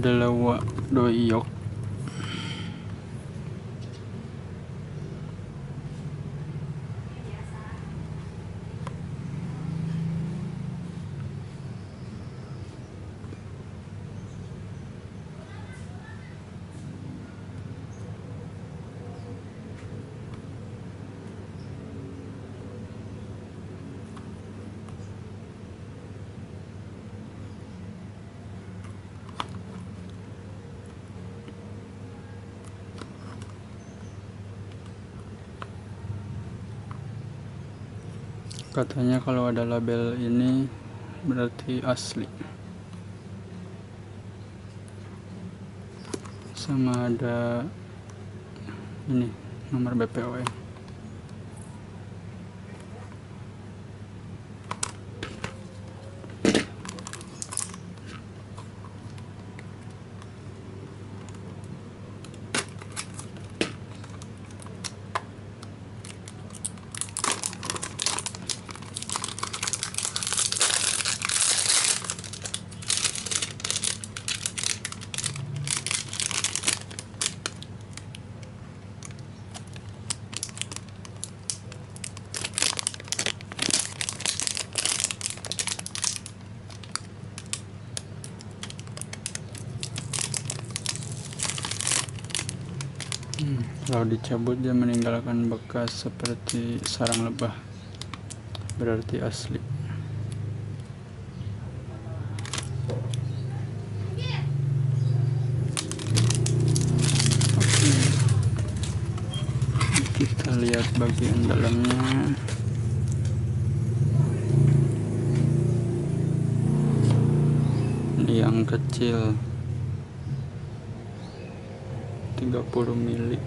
adalah Wak Doyok. Katanya kalau ada label ini berarti asli, sama ada ini nomor BPOM. Kalau dicabut dia meninggalkan bekas seperti sarang lebah, berarti asli. Oke, kita lihat bagian dalamnya. Ini yang kecil 30 mili.